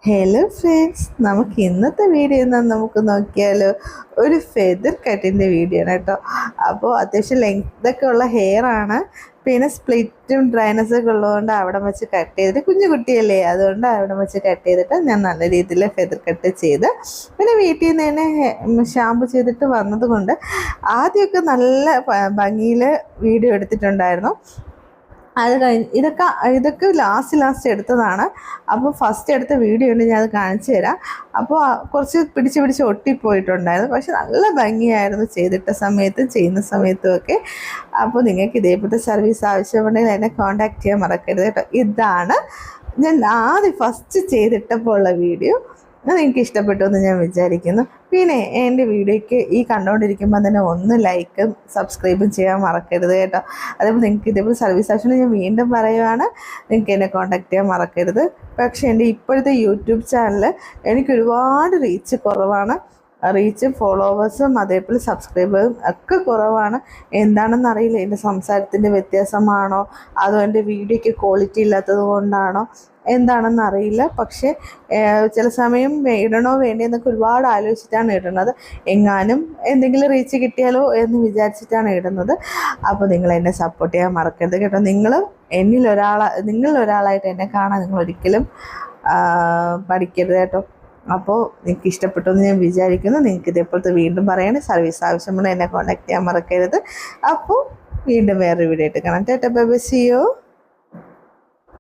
Hello friends, നമുക്ക് ഇന്നത്തെ video നമുക്ക് നോക്കിയാലോ. ഒരു ഫെദർ കട്ടിൻ്റെ വീഡിയോ ആണ് കേട്ടോ. അപ്പോൾ അത്യാവശ്യം ലെങ്തൊക്കെ ഉള്ള ഹെയർ ആണ്. പിന്നെ സ്പ്ലിറ്റും ഡ്രൈനസൊക്കെ ഉള്ളതുകൊണ്ട് അവിടെ വെച്ച് കട്ട് ചെയ്തിട്ട്, കുഞ്ഞു കുട്ടിയല്ലേ, അതുകൊണ്ട് അവിടെ വെച്ച് കട്ട് ചെയ്തിട്ട് ഞാൻ നല്ല രീതിയിൽ ഫെദർ കട്ട് ചെയ്ത് പിന്നെ വീട്ടിൽ നിന്ന് തന്നെ ഷാമ്പു ചെയ്തിട്ട് വന്നതുകൊണ്ട് ആദ്യമൊക്കെ നല്ല ഭംഗിയിൽ വീഡിയോ എടുത്തിട്ടുണ്ടായിരുന്നു. അത് കഴിഞ്ഞ് ഇതൊക്കെ ലാസ്റ്റ് എടുത്തതാണ്. അപ്പോൾ ഫസ്റ്റ് എടുത്ത വീഡിയോ ഉണ്ട്, ഞാൻ അത് കാണിച്ചു തരാം. അപ്പോൾ കുറച്ച് പിടിച്ച് ഒട്ടിപ്പോയിട്ടുണ്ടായിരുന്നു. പക്ഷെ നല്ല ഭംഗിയായിരുന്നു ചെയ്തിട്ട സമയത്തും ചെയ്യുന്ന സമയത്തും ഒക്കെ. അപ്പോൾ നിങ്ങൾക്ക് ഇതേപോലത്തെ സർവീസ് ആവശ്യമുണ്ടെങ്കിൽ എന്നെ കോൺടാക്ട് ചെയ്യാൻ മറക്കരുത് കേട്ടോ. ഇതാണ് ഞാൻ ആദ്യം ഫസ്റ്റ് ചെയ്തിട്ടപ്പോൾ ഉള്ള വീഡിയോ. അതെനിക്ക് ഇഷ്ടപ്പെട്ടു എന്ന് ഞാൻ വിചാരിക്കുന്നു. പിന്നെ എൻ്റെ വീഡിയോയ്ക്ക് ഈ കണ്ടുകൊണ്ടിരിക്കുമ്പോൾ തന്നെ ഒന്ന് ലൈക്കും സബ്സ്ക്രൈബും ചെയ്യാൻ മറക്കരുത് കേട്ടോ. അതേപോലെ നിങ്ങൾക്ക് ഇതേപോലെ സർവീസ് ആവശ്യം ഞാൻ വീണ്ടും പറയുവാണ്, നിങ്ങൾക്ക് എന്നെ കോൺടാക്ട് ചെയ്യാൻ മറക്കരുത്. പക്ഷേ എൻ്റെ ഇപ്പോഴത്തെ യൂട്യൂബ് ചാനൽ എനിക്ക് ഒരുപാട് റീച്ച് കുറവാണ്. റീച്ചും ഫോളോവേഴ്സും അതേപോലെ സബ്സ്ക്രൈബേഴ്സും ഒക്കെ കുറവാണ്. എന്താണെന്ന് അറിയില്ല. എൻ്റെ സംസാരത്തിൻ്റെ വ്യത്യാസമാണോ അതോ എൻ്റെ വീഡിയോയ്ക്ക് ക്വാളിറ്റി ഇല്ലാത്തത് കൊണ്ടാണോ എന്താണെന്ന് അറിയില്ല. പക്ഷേ ചില സമയം ഇടണോ വേണ്ടതെന്നൊക്കെ ഒരുപാട് ആലോചിച്ചിട്ടാണ് ഇടുന്നത്. എങ്ങാനും എന്തെങ്കിലും റീച്ച് കിട്ടിയാലോ എന്ന് വിചാരിച്ചിട്ടാണ് ഇടുന്നത്. അപ്പോൾ നിങ്ങൾ എന്നെ സപ്പോർട്ട് ചെയ്യാൻ മറക്കരുത് കേട്ടോ. നിങ്ങളിൽ ഒരാളായിട്ട് എന്നെ കാണാൻ നിങ്ങൾ ഒരിക്കലും പഠിക്കരുത് കേട്ടോ. അപ്പോൾ നിങ്ങൾക്ക് ഇഷ്ടപ്പെട്ടു എന്ന് ഞാൻ വിചാരിക്കുന്നു. നിങ്ങൾക്ക് ഇതേപോലത്തെ വീണ്ടും പറയണേ, സർവീസ് ആവശ്യമുള്ള എന്നെ കോൺടാക്ട് ചെയ്യാൻ മറക്കരുത്. അപ്പോൾ വീണ്ടും വേറൊരു വീഡിയോ ആയിട്ട് കാണാം. Tata bye bye, see U.